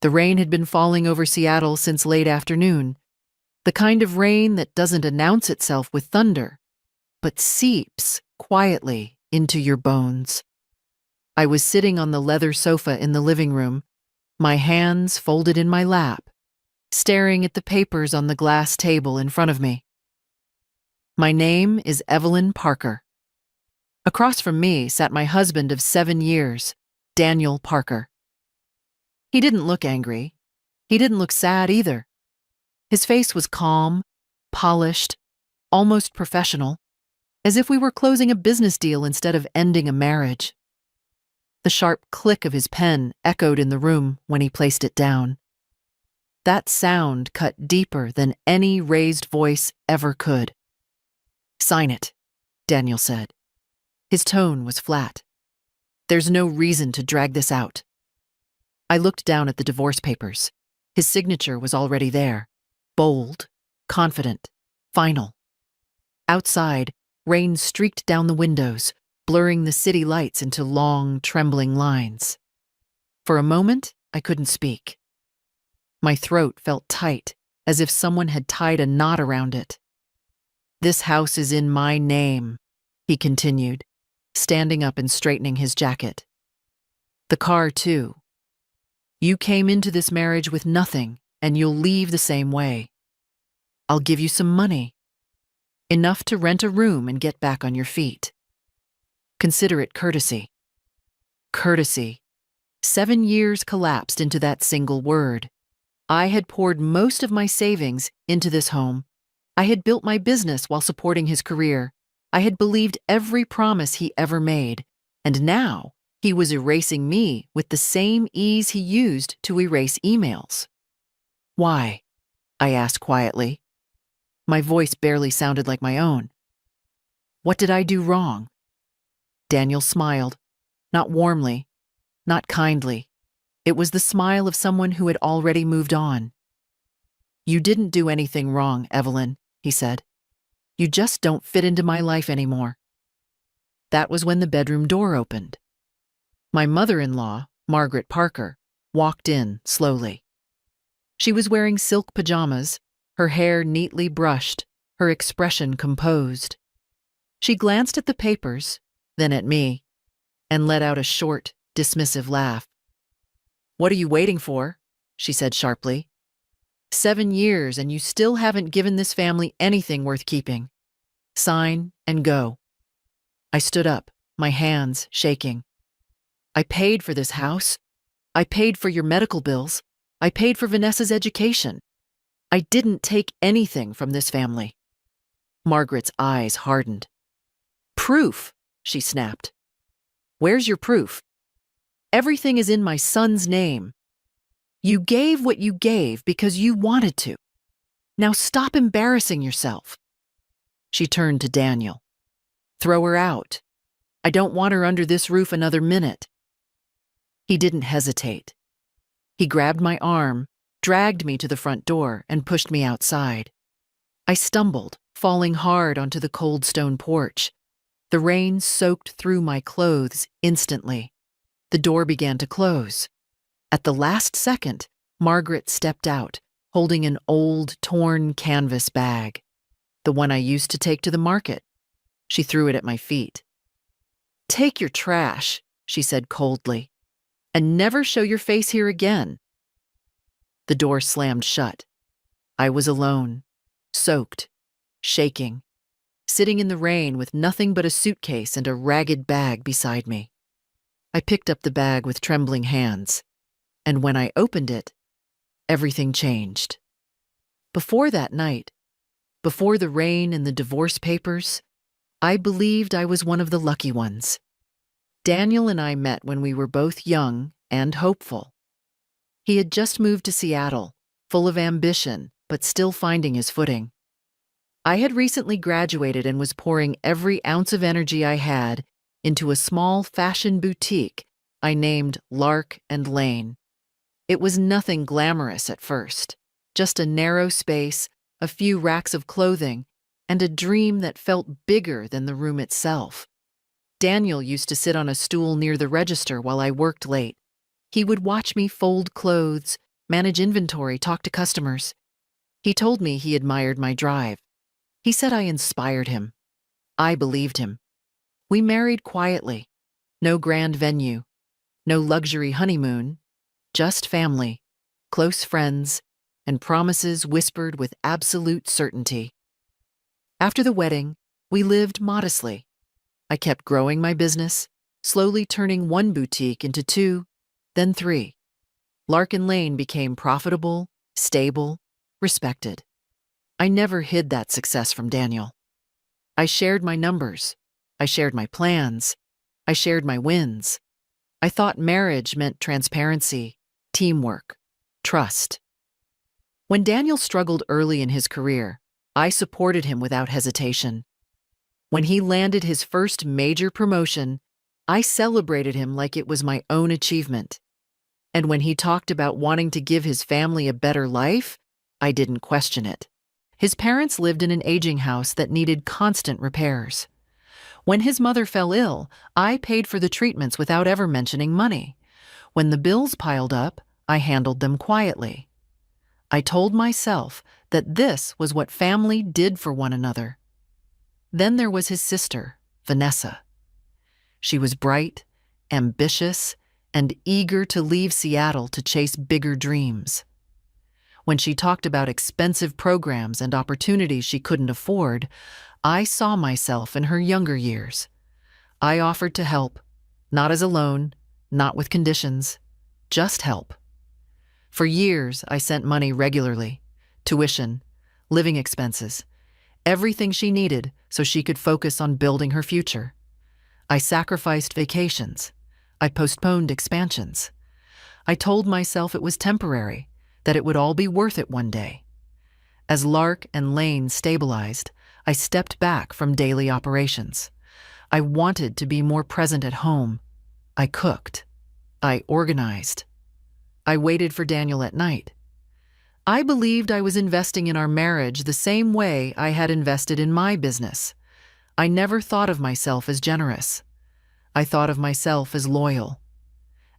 The rain had been falling over Seattle since late afternoon, the kind of rain that doesn't announce itself with thunder, but seeps quietly into your bones. I was sitting on the leather sofa in the living room, my hands folded in my lap, staring at the papers on the glass table in front of me. My name is Evelyn Parker. Across from me sat my husband of 7 years, Daniel Parker. He didn't look angry. He didn't look sad either. His face was calm, polished, almost professional, as if we were closing a business deal instead of ending a marriage. The sharp click of his pen echoed in the room when he placed it down. That sound cut deeper than any raised voice ever could. "Sign it," Daniel said. His tone was flat. "There's no reason to drag this out." I looked down at the divorce papers. His signature was already there. Bold, confident, final. Outside, rain streaked down the windows, blurring the city lights into long, trembling lines. For a moment, I couldn't speak. My throat felt tight, as if someone had tied a knot around it. "This house is in my name," he continued, standing up and straightening his jacket. "The car, too. You came into this marriage with nothing, and you'll leave the same way. I'll give you some money. Enough to rent a room and get back on your feet. Consider it courtesy." Courtesy. 7 years collapsed into that single word. I had poured most of my savings into this home. I had built my business while supporting his career. I had believed every promise he ever made. And now he was erasing me with the same ease he used to erase emails. "Why?" I asked quietly. My voice barely sounded like my own. "What did I do wrong?" Daniel smiled, not warmly, not kindly. It was the smile of someone who had already moved on. "You didn't do anything wrong, Evelyn," he said. "You just don't fit into my life anymore." That was when the bedroom door opened. My mother-in-law, Margaret Parker, walked in slowly. She was wearing silk pajamas, her hair neatly brushed, her expression composed. She glanced at the papers, then at me, and let out a short, dismissive laugh. "What are you waiting for?" she said sharply. 7 years and you still haven't given this family anything worth keeping. Sign and go." I stood up, my hands shaking. "I paid for this house. I paid for your medical bills. I paid for Vanessa's education. I didn't take anything from this family." Margaret's eyes hardened. "Proof," she snapped. "Where's your proof? Everything is in my son's name. You gave what you gave because you wanted to. Now stop embarrassing yourself." She turned to Daniel. "Throw her out. I don't want her under this roof another minute." He didn't hesitate. He grabbed my arm, dragged me to the front door, and pushed me outside. I stumbled, falling hard onto the cold stone porch. The rain soaked through my clothes instantly. The door began to close. At the last second, Margaret stepped out, holding an old, torn canvas bag, the one I used to take to the market. She threw it at my feet. "Take your trash," she said coldly, "and never show your face here again." The door slammed shut. I was alone, soaked, shaking, sitting in the rain with nothing but a suitcase and a ragged bag beside me. I picked up the bag with trembling hands, and when I opened it, everything changed. Before that night, before the rain and the divorce papers, I believed I was one of the lucky ones. Daniel and I met when we were both young and hopeful. He had just moved to Seattle, full of ambition, but still finding his footing. I had recently graduated and was pouring every ounce of energy I had into a small fashion boutique I named Lark and Lane. It was nothing glamorous at first, just a narrow space, a few racks of clothing, and a dream that felt bigger than the room itself. Daniel used to sit on a stool near the register while I worked late. He would watch me fold clothes, manage inventory, talk to customers. He told me he admired my drive. He said I inspired him. I believed him. We married quietly. No grand venue, no luxury honeymoon, just family, close friends, and promises whispered with absolute certainty. After the wedding, we lived modestly. I kept growing my business, slowly turning one boutique into two, then three. Larkin Lane became profitable, stable, respected. I never hid that success from Daniel. I shared my numbers. I shared my plans. I shared my wins. I thought marriage meant transparency, teamwork, trust. When Daniel struggled early in his career, I supported him without hesitation. When he landed his first major promotion, I celebrated him like it was my own achievement. And when he talked about wanting to give his family a better life, I didn't question it. His parents lived in an aging house that needed constant repairs. When his mother fell ill, I paid for the treatments without ever mentioning money. When the bills piled up, I handled them quietly. I told myself that this was what family did for one another. Then there was his sister, Vanessa. She was bright, ambitious, and eager to leave Seattle to chase bigger dreams. When she talked about expensive programs and opportunities she couldn't afford, I saw myself in her younger years. I offered to help, not as a loan, not with conditions, just help. For years, I sent money regularly, tuition, living expenses, everything she needed so she could focus on building her future. I sacrificed vacations. I postponed expansions. I told myself it was temporary, that it would all be worth it one day. As Lark and Lane stabilized, I stepped back from daily operations. I wanted to be more present at home. I cooked. I organized. I waited for Daniel at night. I believed I was investing in our marriage the same way I had invested in my business. I never thought of myself as generous. I thought of myself as loyal.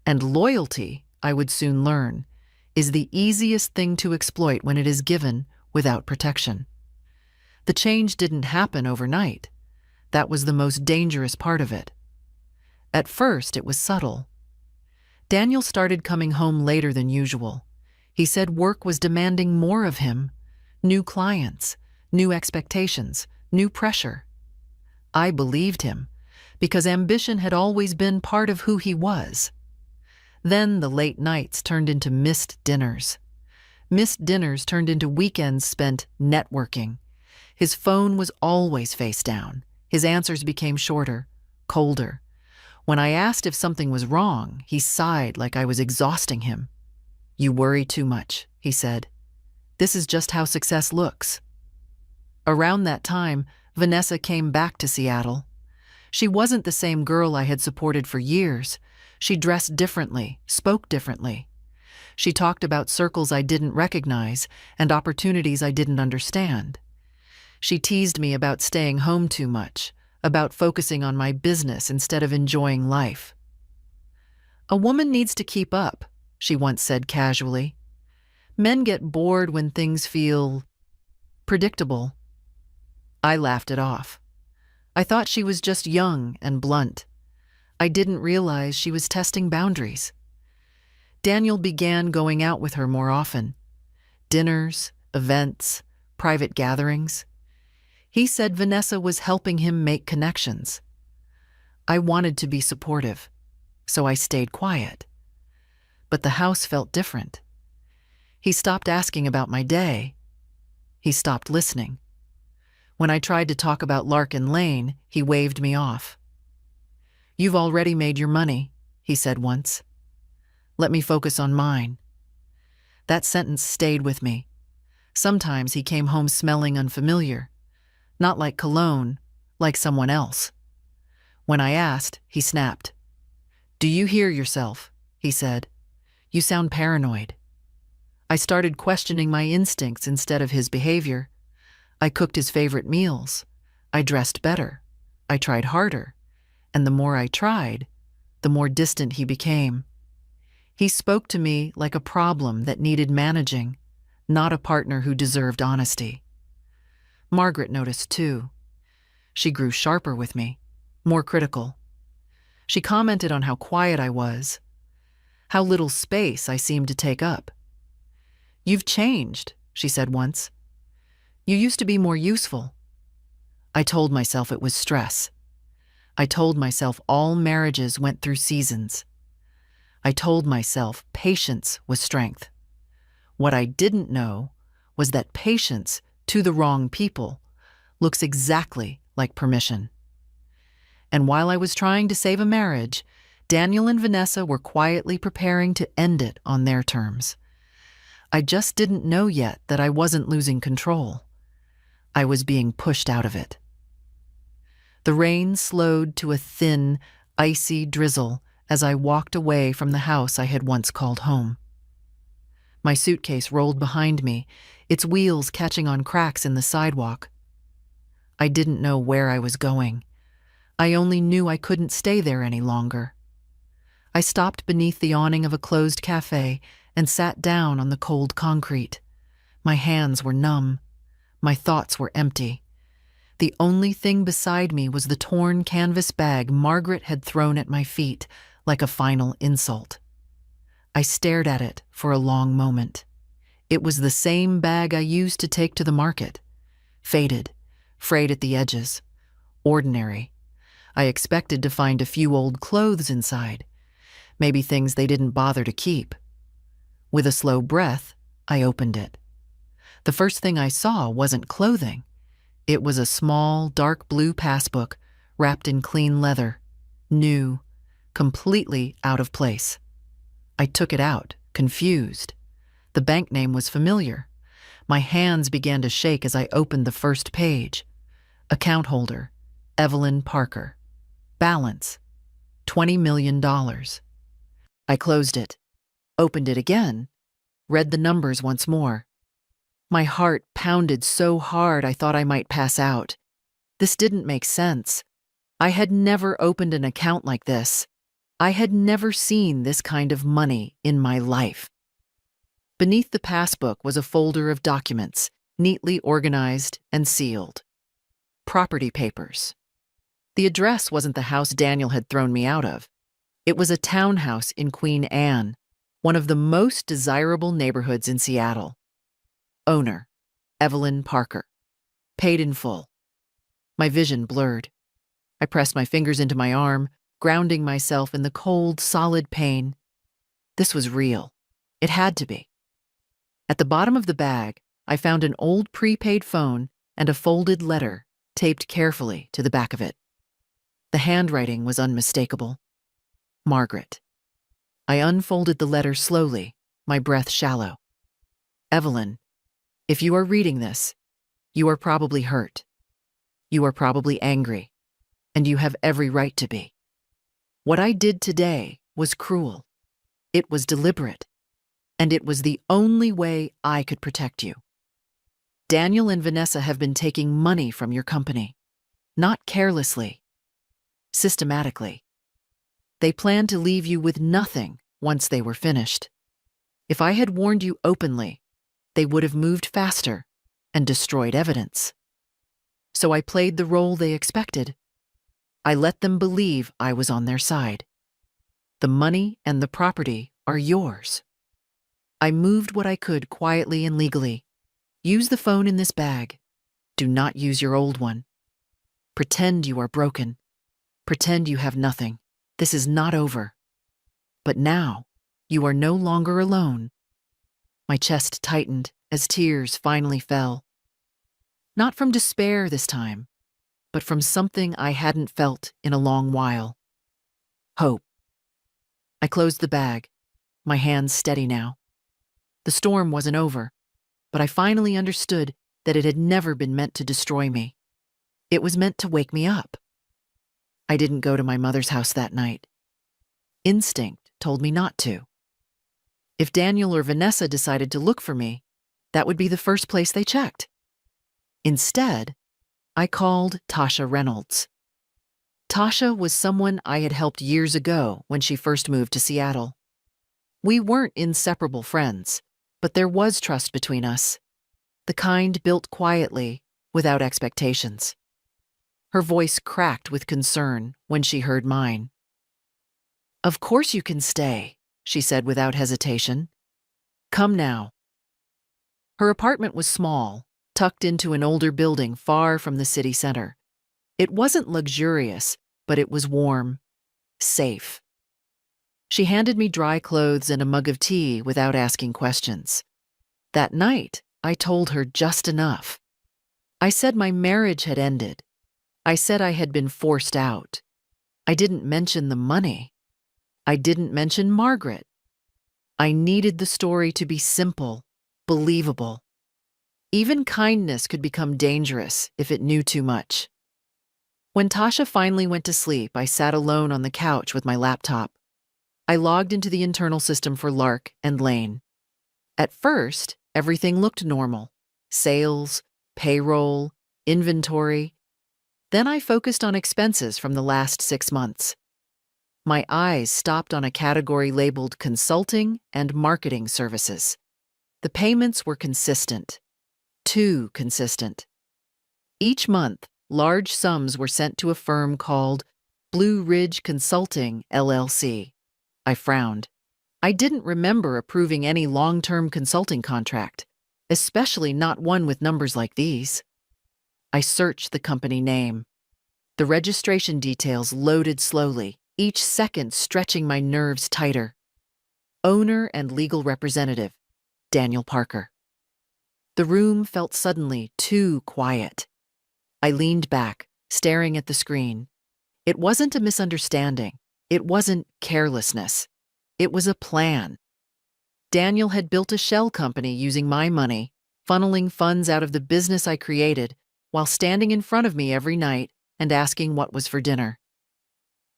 And loyalty, I would soon learn, is the easiest thing to exploit when it is given without protection. The change didn't happen overnight. That was the most dangerous part of it. At first, it was subtle. Daniel started coming home later than usual. He said work was demanding more of him. New clients, new expectations, new pressure. I believed him, because ambition had always been part of who he was. Then the late nights turned into missed dinners. Missed dinners turned into weekends spent networking. His phone was always face down. His answers became shorter, colder. When I asked if something was wrong, he sighed like I was exhausting him. "You worry too much," he said. "This is just how success looks." Around that time, Vanessa came back to Seattle. She wasn't the same girl I had supported for years. She dressed differently, spoke differently. She talked about circles I didn't recognize and opportunities I didn't understand. She teased me about staying home too much, about focusing on my business instead of enjoying life. "A woman needs to keep up," she once said casually. "Men get bored when things feel predictable." I laughed it off. I thought she was just young and blunt. I didn't realize she was testing boundaries. Daniel began going out with her more often. Dinners, events, private gatherings. He said Vanessa was helping him make connections. I wanted to be supportive, so I stayed quiet. But the house felt different. He stopped asking about my day. He stopped listening. When I tried to talk about Larkin Lane, he waved me off. "You've already made your money," he said once. "Let me focus on mine." That sentence stayed with me. Sometimes he came home smelling unfamiliar. Not like cologne, like someone else. When I asked, he snapped. "Do you hear yourself?" he said. "You sound paranoid." I started questioning my instincts instead of his behavior. I cooked his favorite meals. I dressed better. I tried harder. And the more I tried, the more distant he became. He spoke to me like a problem that needed managing, not a partner who deserved honesty. Margaret noticed too. She grew sharper with me, more critical. She commented on how quiet I was, how little space I seemed to take up. "You've changed," she said once. "You used to be more useful." I told myself it was stress. I told myself all marriages went through seasons. I told myself patience was strength. What I didn't know was that patience to the wrong people looks exactly like permission. And while I was trying to save a marriage, Daniel and Vanessa were quietly preparing to end it on their terms. I just didn't know yet that I wasn't losing control. I was being pushed out of it. The rain slowed to a thin, icy drizzle as I walked away from the house I had once called home. My suitcase rolled behind me, its wheels catching on cracks in the sidewalk. I didn't know where I was going. I only knew I couldn't stay there any longer. I stopped beneath the awning of a closed cafe and sat down on the cold concrete. My hands were numb. My thoughts were empty. The only thing beside me was the torn canvas bag Margaret had thrown at my feet like a final insult. I stared at it for a long moment. It was the same bag I used to take to the market. Faded, frayed at the edges, ordinary. I expected to find a few old clothes inside, maybe things they didn't bother to keep. With a slow breath, I opened it. The first thing I saw wasn't clothing. It was a small, dark blue passbook wrapped in clean leather, new, completely out of place. I took it out, confused. The bank name was familiar. My hands began to shake as I opened the first page. Account holder, Evelyn Parker. Balance, $20 million. I closed it, opened it again, read the numbers once more. My heart pounded so hard I thought I might pass out. This didn't make sense. I had never opened an account like this. I had never seen this kind of money in my life. Beneath the passbook was a folder of documents, neatly organized and sealed. Property papers. The address wasn't the house Daniel had thrown me out of. It was a townhouse in Queen Anne, one of the most desirable neighborhoods in Seattle. Owner, Evelyn Parker. Paid in full. My vision blurred. I pressed my fingers into my arm, grounding myself in the cold, solid pain. This was real. It had to be. At the bottom of the bag, I found an old prepaid phone and a folded letter taped carefully to the back of it. The handwriting was unmistakable. Margaret. I unfolded the letter slowly, my breath shallow. Evelyn, if you are reading this, you are probably hurt. You are probably angry, and you have every right to be. What I did today was cruel. It was deliberate, and it was the only way I could protect you. Daniel and Vanessa have been taking money from your company, not carelessly, systematically. They planned to leave you with nothing once they were finished. If I had warned you openly, they would have moved faster and destroyed evidence. So I played the role they expected. I let them believe I was on their side. The money and the property are yours. I moved what I could quietly and legally. Use the phone in this bag. Do not use your old one. Pretend you are broken. Pretend you have nothing. This is not over. But now, you are no longer alone. My chest tightened as tears finally fell. Not from despair this time, but from something I hadn't felt in a long while. Hope. I closed the bag, my hands steady now. The storm wasn't over, but I finally understood that it had never been meant to destroy me. It was meant to wake me up. I didn't go to my mother's house that night. Instinct told me not to. If Daniel or Vanessa decided to look for me, that would be the first place they checked. Instead, I called Tasha Reynolds. Tasha was someone I had helped years ago when she first moved to Seattle. We weren't inseparable friends, but there was trust between us, the kind built quietly, without expectations. Her voice cracked with concern when she heard mine. "Of course you can stay," she said without hesitation. "Come now." Her apartment was small, tucked into an older building far from the city center. It wasn't luxurious, but it was warm, safe. She handed me dry clothes and a mug of tea without asking questions. That night, I told her just enough. I said my marriage had ended. I said I had been forced out. I didn't mention the money. I didn't mention Margaret. I needed the story to be simple, believable. Even kindness could become dangerous if it knew too much. When Tasha finally went to sleep, I sat alone on the couch with my laptop. I logged into the internal system for Lark and Lane. At first, everything looked normal. Sales, payroll, inventory. Then I focused on expenses from the last 6 months. My eyes stopped on a category labeled consulting and marketing services. The payments were consistent. Too consistent. Each month, large sums were sent to a firm called Blue Ridge Consulting, LLC. I frowned. I didn't remember approving any long-term consulting contract, especially not one with numbers like these. I searched the company name. The registration details loaded slowly, each second stretching my nerves tighter. Owner and legal representative, Daniel Parker. The room felt suddenly too quiet. I leaned back, staring at the screen. It wasn't a misunderstanding. It wasn't carelessness. It was a plan. Daniel had built a shell company using my money, funneling funds out of the business I created, while standing in front of me every night and asking what was for dinner.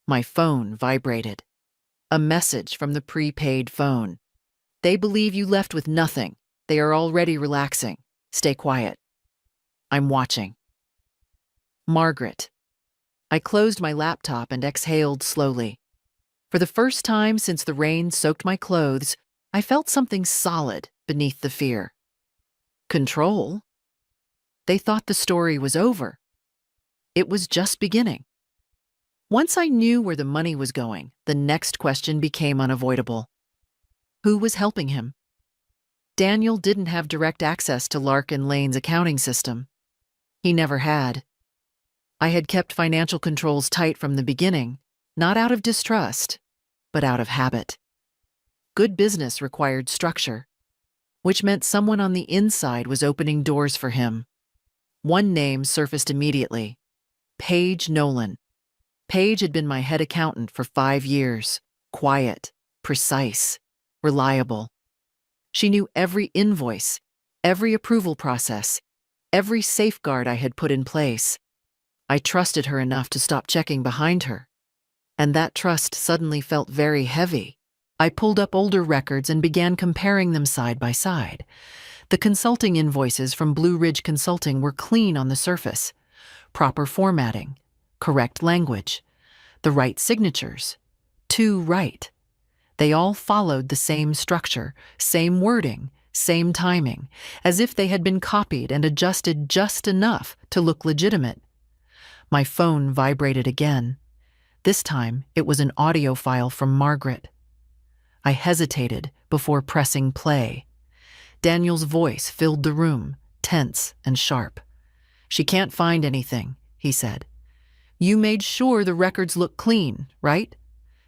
My phone vibrated. A message from the prepaid phone. "They believe you left with nothing. They are already relaxing. Stay quiet." I'm watching. Margaret. I closed my laptop and exhaled slowly. For the first time since the rain soaked my clothes, I felt something solid beneath the fear. Control? They thought the story was over. It was just beginning. Once I knew where the money was going, the next question became unavoidable. Who was helping him? Daniel didn't have direct access to Lark and Lane's accounting system. He never had. I had kept financial controls tight from the beginning, not out of distrust, but out of habit. Good business required structure, which meant someone on the inside was opening doors for him. One name surfaced immediately: Paige Nolan. Paige had been my head accountant for 5 years, quiet, precise, reliable. She knew every invoice, every approval process, every safeguard I had put in place. I trusted her enough to stop checking behind her. And that trust suddenly felt very heavy. I pulled up older records and began comparing them side by side. The consulting invoices from Blue Ridge Consulting were clean on the surface. Proper formatting, correct language, the right signatures. Too right. They all followed the same structure, same wording, same timing, as if they had been copied and adjusted just enough to look legitimate. My phone vibrated again. This time, it was an audio file from Margaret. I hesitated before pressing play. Daniel's voice filled the room, tense and sharp. "She can't find anything," he said. "You made sure the records look clean, right?"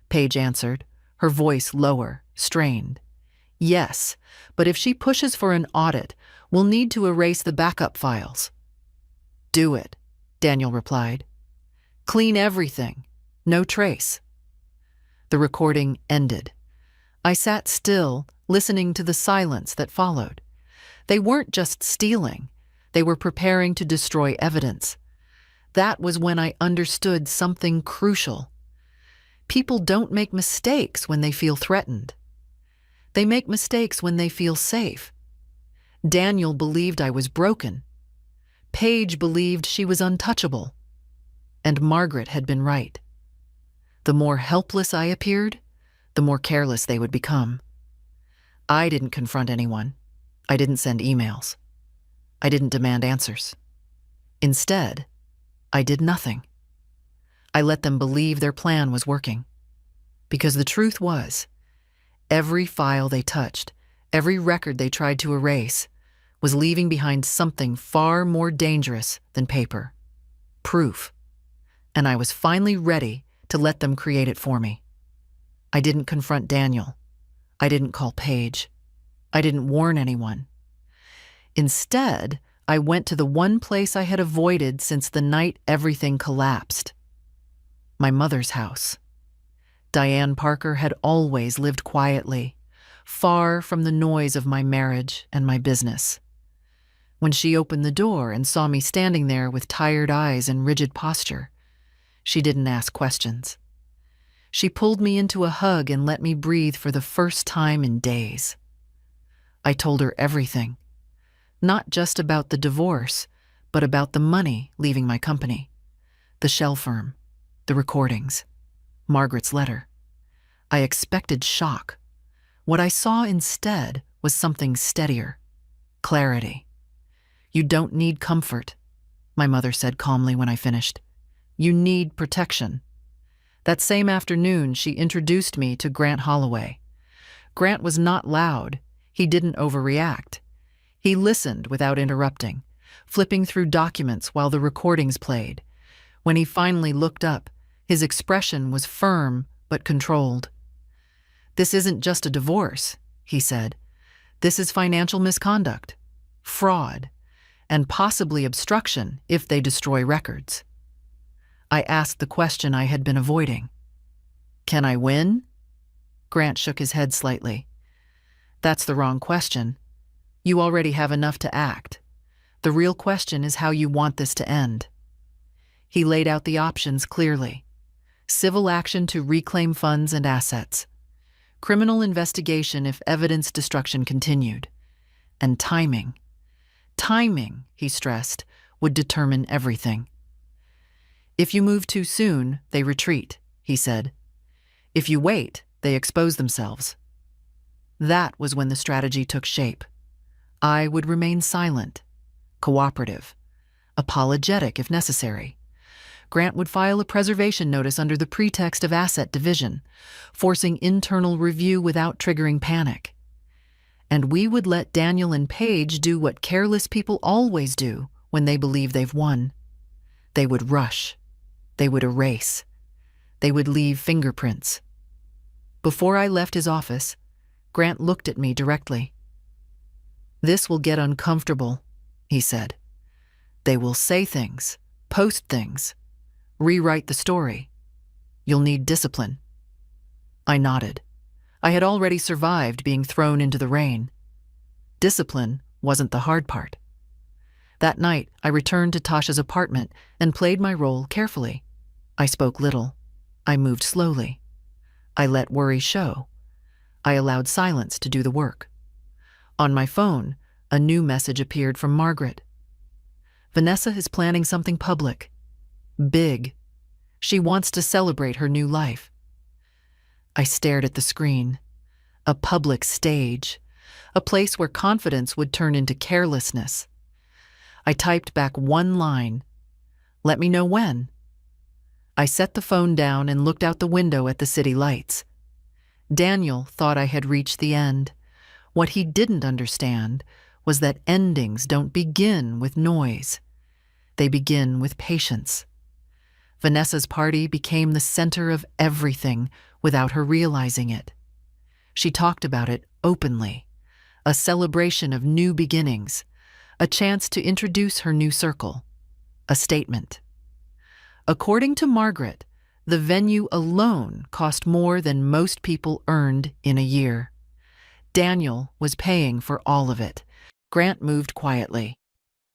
Paige answered, her voice lower, strained. "Yes, but if she pushes for an audit, we'll need to erase the backup files." "Do it," Daniel replied. "Clean everything. No trace." The recording ended. I sat still, listening to the silence that followed. They weren't just stealing. They were preparing to destroy evidence. That was when I understood something crucial. People don't make mistakes when they feel threatened. They make mistakes when they feel safe. Daniel believed I was broken. Paige believed she was untouchable. And Margaret had been right. The more helpless I appeared, the more careless they would become. I didn't confront anyone. I didn't send emails. I didn't demand answers. Instead, I did nothing. I let them believe their plan was working. Because the truth was, every file they touched, every record they tried to erase, was leaving behind something far more dangerous than paper. Proof. And I was finally ready to let them create it for me. I didn't confront Daniel. I didn't call Paige. I didn't warn anyone. Instead, I went to the one place I had avoided since the night everything collapsed. My mother's house. Diane Parker had always lived quietly, far from the noise of my marriage and my business. When she opened the door and saw me standing there with tired eyes and rigid posture, she didn't ask questions. She pulled me into a hug and let me breathe for the first time in days. I told her everything, not just about the divorce, but about the money leaving my company, the shell firm, the recordings, Margaret's letter. I expected shock. What I saw instead was something steadier, clarity. You don't need comfort, my mother said calmly when I finished. You need protection. That same afternoon, she introduced me to Grant Holloway. Grant was not loud. He didn't overreact. He listened without interrupting, flipping through documents while the recordings played. When he finally looked up, his expression was firm but controlled. "This isn't just a divorce," he said. "This is financial misconduct, fraud, and possibly obstruction if they destroy records." I asked the question I had been avoiding. "Can I win?" Grant shook his head slightly. "That's the wrong question. You already have enough to act. The real question is how you want this to end." He laid out the options clearly. Civil action to reclaim funds and assets. Criminal investigation if evidence destruction continued. And timing. Timing, he stressed, would determine everything. "If you move too soon, they retreat," he said. "If you wait, they expose themselves." That was when the strategy took shape. I would remain silent, cooperative, apologetic if necessary. Grant would file a preservation notice under the pretext of asset division, forcing internal review without triggering panic. And we would let Daniel and Paige do what careless people always do when they believe they've won. They would rush. They would erase. They would leave fingerprints. Before I left his office, Grant looked at me directly. "This will get uncomfortable," he said. "They will say things, post things, rewrite the story. You'll need discipline." I nodded. I had already survived being thrown into the rain. Discipline wasn't the hard part. That night, I returned to Tasha's apartment and played my role carefully. I spoke little. I moved slowly. I let worry show. I allowed silence to do the work. On my phone, a new message appeared from Margaret. "Vanessa is planning something public. Big. She wants to celebrate her new life." I stared at the screen. A public stage. A place where confidence would turn into carelessness. I typed back one line. "Let me know when." I set the phone down and looked out the window at the city lights. Daniel thought I had reached the end. What he didn't understand was that endings don't begin with noise. They begin with patience. Vanessa's party became the center of everything without her realizing it. She talked about it openly, a celebration of new beginnings, a chance to introduce her new circle, a statement. According to Margaret, the venue alone cost more than most people earned in a year. Daniel was paying for all of it. Grant moved quietly.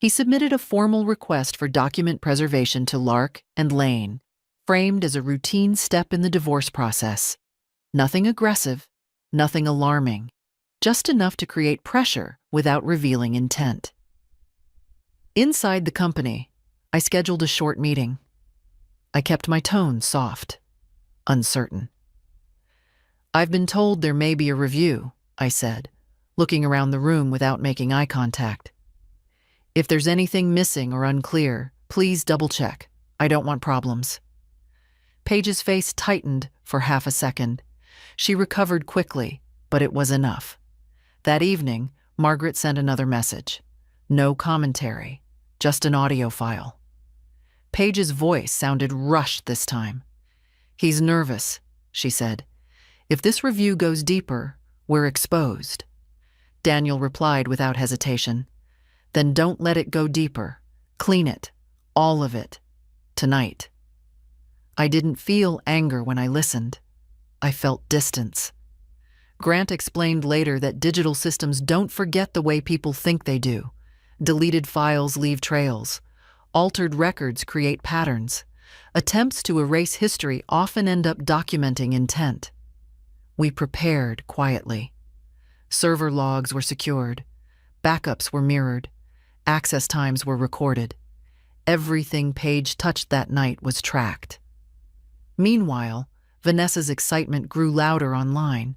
He submitted a formal request for document preservation to Lark and Lane, framed as a routine step in the divorce process. Nothing aggressive, nothing alarming, just enough to create pressure without revealing intent. Inside the company, I scheduled a short meeting. I kept my tone soft, uncertain. "I've been told there may be a review," I said, looking around the room without making eye contact. "If there's anything missing or unclear, please double-check. I don't want problems." Paige's face tightened for half a second. She recovered quickly, but it was enough. That evening, Margaret sent another message. No commentary, just an audio file. Paige's voice sounded rushed this time. "He's nervous," she said. "If this review goes deeper, we're exposed." Daniel replied without hesitation. "Then don't let it go deeper. Clean it. All of it. Tonight." I didn't feel anger when I listened. I felt distance. Grant explained later that digital systems don't forget the way people think they do. Deleted files leave trails. Altered records create patterns. Attempts to erase history often end up documenting intent. We prepared quietly. Server logs were secured. Backups were mirrored. Access times were recorded. Everything Paige touched that night was tracked. Meanwhile, Vanessa's excitement grew louder online.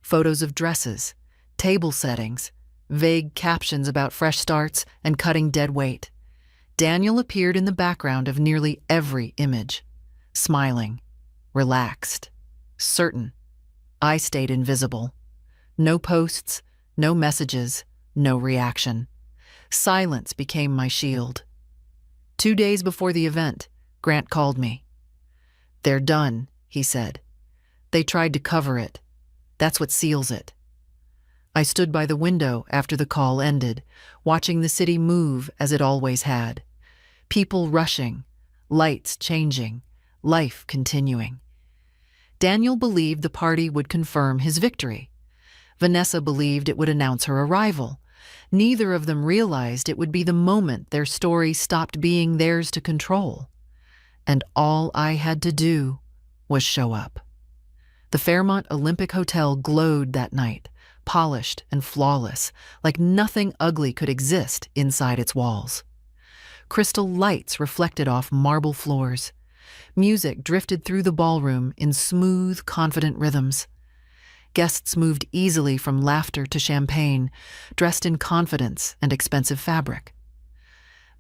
Photos of dresses, table settings, vague captions about fresh starts and cutting dead weight. Daniel appeared in the background of nearly every image, smiling, relaxed, certain. I stayed invisible. No posts, no messages, no reaction. Silence became my shield. 2 days before the event, Grant called me. "They're done," he said. "They tried to cover it. That's what seals it." I stood by the window after the call ended, watching the city move as it always had. People rushing, lights changing, life continuing. Daniel believed the party would confirm his victory. Vanessa believed it would announce her arrival. Neither of them realized it would be the moment their story stopped being theirs to control. And all I had to do was show up. The Fairmont Olympic Hotel glowed that night, polished and flawless, like nothing ugly could exist inside its walls. Crystal lights reflected off marble floors. Music drifted through the ballroom in smooth, confident rhythms. Guests moved easily from laughter to champagne, dressed in confidence and expensive fabric.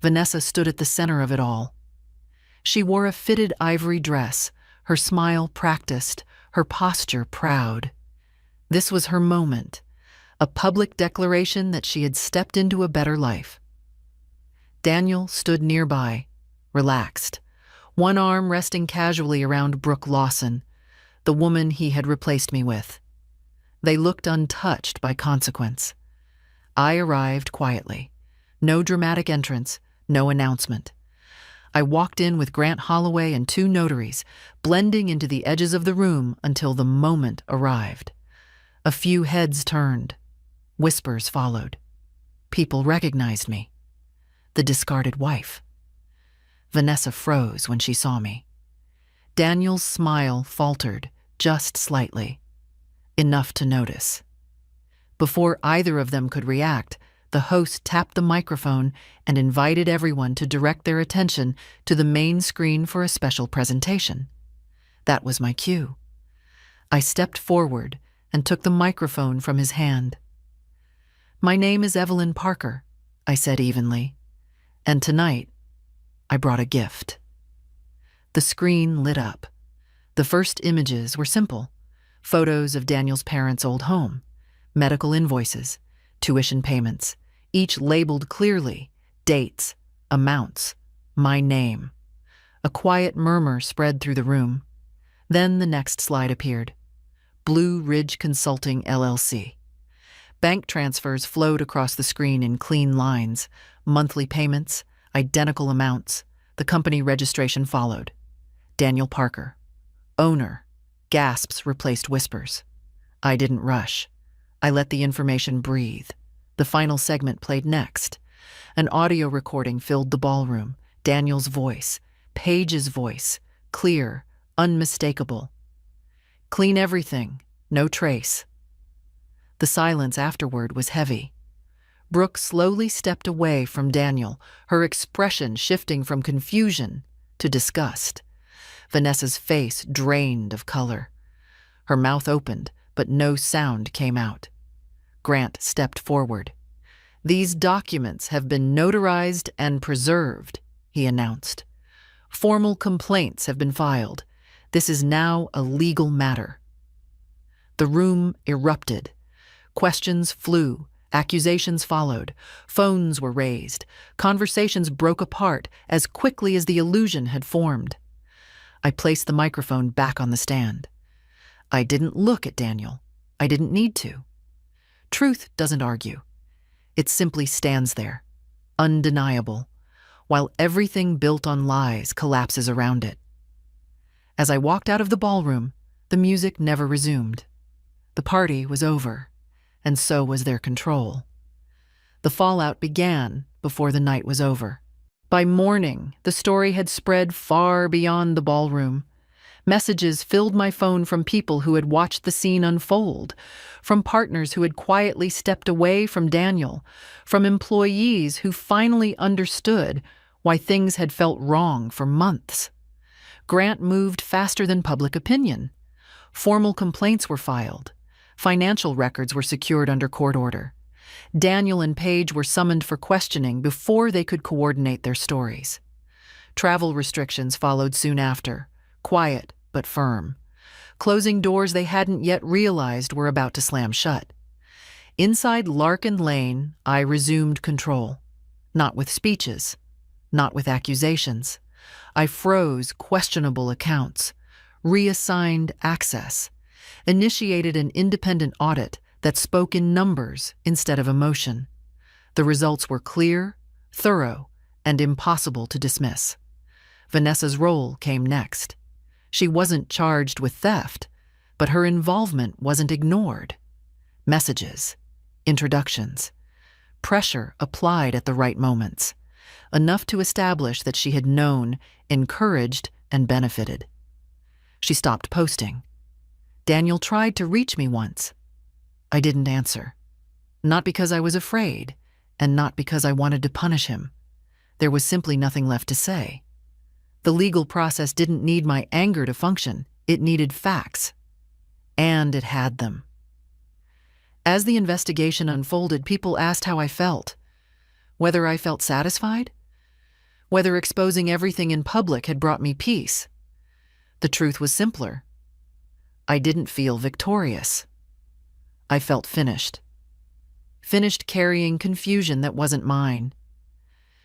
Vanessa stood at the center of it all. She wore a fitted ivory dress, her smile practiced, her posture proud. This was her moment, a public declaration that she had stepped into a better life. Daniel stood nearby, relaxed, one arm resting casually around Brooke Lawson, the woman he had replaced me with. They looked untouched by consequence. I arrived quietly. No dramatic entrance, no announcement. I walked in with Grant Holloway and 2 notaries, blending into the edges of the room until the moment arrived. A few heads turned. Whispers followed. People recognized me. The discarded wife. Vanessa froze when she saw me. Daniel's smile faltered, just slightly. Enough to notice. Before either of them could react, the host tapped the microphone and invited everyone to direct their attention to the main screen for a special presentation. That was my cue. I stepped forward and took the microphone from his hand. "My name is Evelyn Parker," I said evenly, "and tonight I brought a gift." The screen lit up. The first images were simple. Photos of Daniel's parents' old home, medical invoices, tuition payments, each labeled clearly, dates, amounts, my name. A quiet murmur spread through the room. Then the next slide appeared. Blue Ridge Consulting, LLC. Bank transfers flowed across the screen in clean lines, monthly payments, identical amounts. The company registration followed. Daniel Parker. Owner. Gasps replaced whispers. I didn't rush. I let the information breathe. The final segment played next. An audio recording filled the ballroom. Daniel's voice, Paige's voice, clear, unmistakable. "Clean everything, no trace." The silence afterward was heavy. Brooke slowly stepped away from Daniel, her expression shifting from confusion to disgust. Vanessa's face drained of color. Her mouth opened, but no sound came out. Grant stepped forward. "These documents have been notarized and preserved," he announced. "Formal complaints have been filed. This is now a legal matter." The room erupted. Questions flew. Accusations followed. Phones were raised. Conversations broke apart as quickly as the illusion had formed. I placed the microphone back on the stand. I didn't look at Daniel. I didn't need to. Truth doesn't argue. It simply stands there, undeniable, while everything built on lies collapses around it. As I walked out of the ballroom, the music never resumed. The party was over, and so was their control. The fallout began before the night was over. By morning, the story had spread far beyond the ballroom. Messages filled my phone from people who had watched the scene unfold, from partners who had quietly stepped away from Daniel, from employees who finally understood why things had felt wrong for months. Grant moved faster than public opinion. Formal complaints were filed. Financial records were secured under court order. Daniel and Paige were summoned for questioning before they could coordinate their stories. Travel restrictions followed soon after, quiet but firm, closing doors they hadn't yet realized were about to slam shut. Inside Larkin Lane, I resumed control. Not with speeches, not with accusations. I froze questionable accounts, reassigned access, initiated an independent audit that spoke in numbers instead of emotion. The results were clear, thorough, and impossible to dismiss. Vanessa's role came next. She wasn't charged with theft, but her involvement wasn't ignored. Messages, introductions, pressure applied at the right moments, enough to establish that she had known, encouraged, and benefited. She stopped posting. Daniel tried to reach me once. I didn't answer. Not because I was afraid, and not because I wanted to punish him. There was simply nothing left to say. The legal process didn't need my anger to function. It needed facts. And it had them. As the investigation unfolded, people asked how I felt. Whether I felt satisfied? Whether exposing everything in public had brought me peace? The truth was simpler. I didn't feel victorious. I felt finished. Finished carrying confusion that wasn't mine.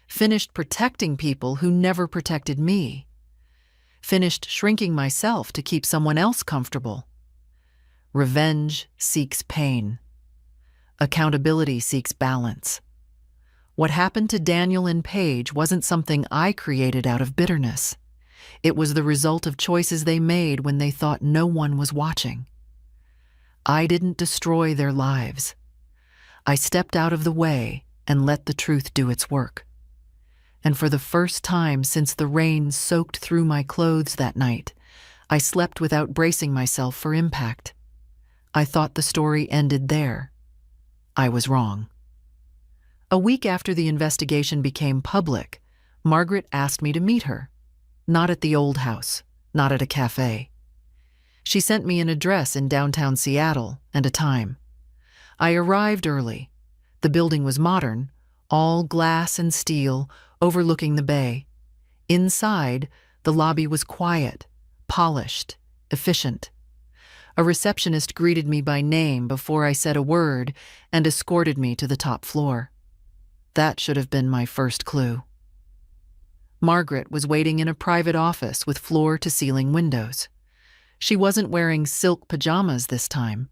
Finished protecting people who never protected me. Finished shrinking myself to keep someone else comfortable. Revenge seeks pain. Accountability seeks balance. What happened to Daniel and Paige wasn't something I created out of bitterness. It was the result of choices they made when they thought no one was watching. I didn't destroy their lives. I stepped out of the way and let the truth do its work. And for the first time since the rain soaked through my clothes that night, I slept without bracing myself for impact. I thought the story ended there. I was wrong. A week after the investigation became public, Margaret asked me to meet her. Not at the old house, not at a cafe. She sent me an address in downtown Seattle and a time. I arrived early. The building was modern, all glass and steel, overlooking the bay. Inside, the lobby was quiet, polished, efficient. A receptionist greeted me by name before I said a word and escorted me to the top floor. That should have been my first clue. Margaret was waiting in a private office with floor-to-ceiling windows. She wasn't wearing silk pajamas this time.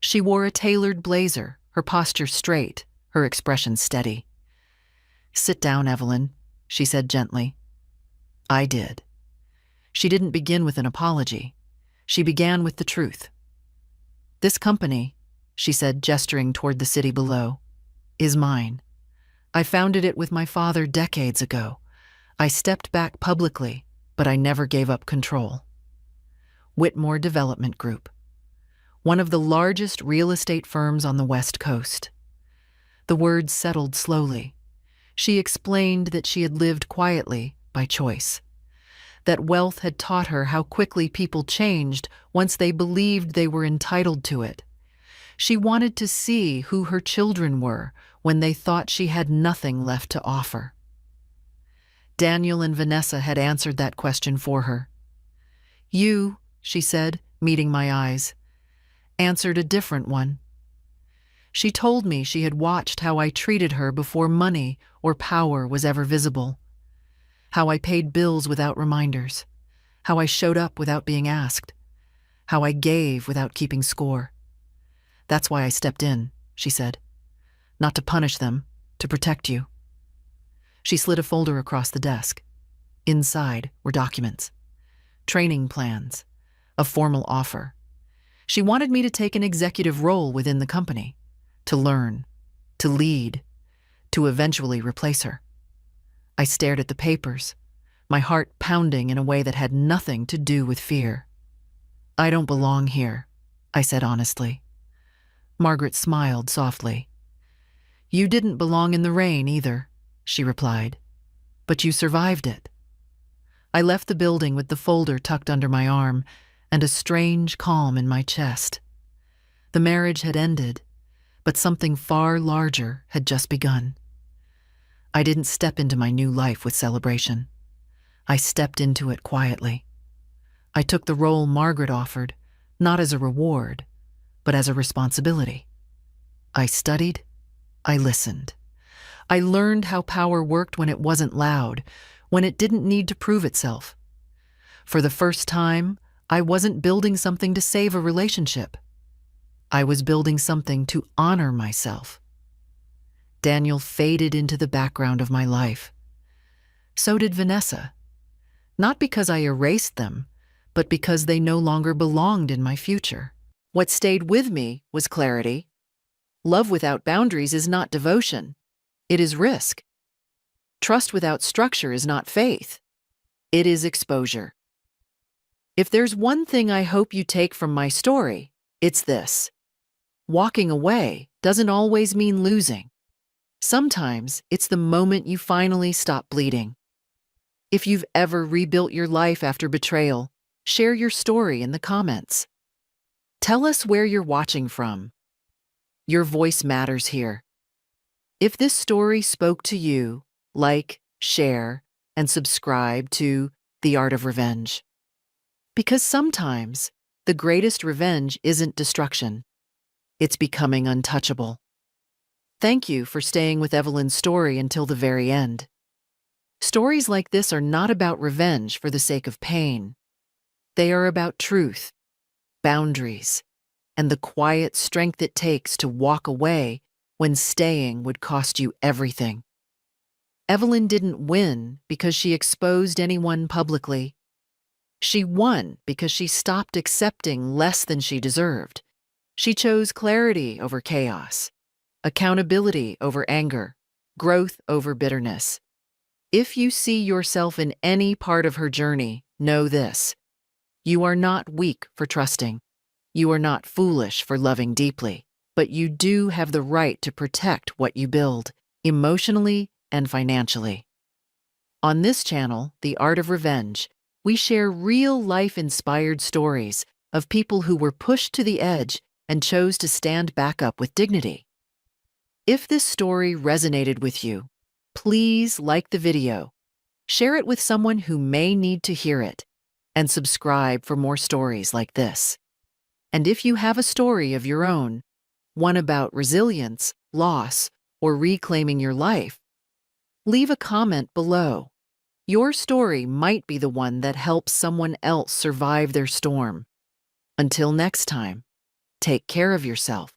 She wore a tailored blazer, her posture straight, her expression steady. "Sit down, Evelyn," she said gently. I did. She didn't begin with an apology. She began with the truth. "This company," she said, gesturing toward the city below, "is mine. I founded it with my father decades ago. I stepped back publicly, but I never gave up control." Whitmore Development Group, one of the largest real estate firms on the West Coast. The words settled slowly. She explained that she had lived quietly by choice, that wealth had taught her how quickly people changed once they believed they were entitled to it. She wanted to see who her children were when they thought she had nothing left to offer. Daniel and Vanessa had answered that question for her. You, she said, meeting my eyes, answered a different one. She told me she had watched how I treated her before money or power was ever visible, how I paid bills without reminders, how I showed up without being asked, how I gave without keeping score. That's why I stepped in, she said. Not to punish them, to protect you. She slid a folder across the desk. Inside were documents, training plans, a formal offer. She wanted me to take an executive role within the company, to learn, to lead, to eventually replace her. I stared at the papers, my heart pounding in a way that had nothing to do with fear. I don't belong here, I said honestly. Margaret smiled softly. You didn't belong in the rain either, she replied, but you survived it. I left the building with the folder tucked under my arm and a strange calm in my chest. The marriage had ended, but something far larger had just begun. I didn't step into my new life with celebration. I stepped into it quietly. I took the role Margaret offered, not as a reward, but as a responsibility. I studied, I listened. I learned how power worked when it wasn't loud, when it didn't need to prove itself. For the first time, I wasn't building something to save a relationship. I was building something to honor myself. Daniel faded into the background of my life. So did Vanessa. Not because I erased them, but because they no longer belonged in my future. What stayed with me was clarity. Love without boundaries is not devotion. It is risk. Trust without structure is not faith. It is exposure. If there's one thing I hope you take from my story, it's this. Walking away doesn't always mean losing. Sometimes it's the moment you finally stop bleeding. If you've ever rebuilt your life after betrayal, share your story in the comments. Tell us where you're watching from. Your voice matters here. If this story spoke to you, like, share, and subscribe to The Art of Revenge. Because sometimes the greatest revenge isn't destruction. It's becoming untouchable. Thank you for staying with Evelyn's story until the very end. Stories like this are not about revenge for the sake of pain. They are about truth, boundaries, and the quiet strength it takes to walk away when staying would cost you everything. Evelyn didn't win because she exposed anyone publicly. She won because she stopped accepting less than she deserved. She chose clarity over chaos, accountability over anger, growth over bitterness. If you see yourself in any part of her journey, know this. You are not weak for trusting. You are not foolish for loving deeply. But you do have the right to protect what you build, emotionally and financially. On this channel, The Art of Revenge, we share real-life-inspired stories of people who were pushed to the edge and chose to stand back up with dignity. If this story resonated with you, please like the video, share it with someone who may need to hear it, and subscribe for more stories like this. And if you have a story of your own, one about resilience, loss, or reclaiming your life, leave a comment below. Your story might be the one that helps someone else survive their storm. Until next time, take care of yourself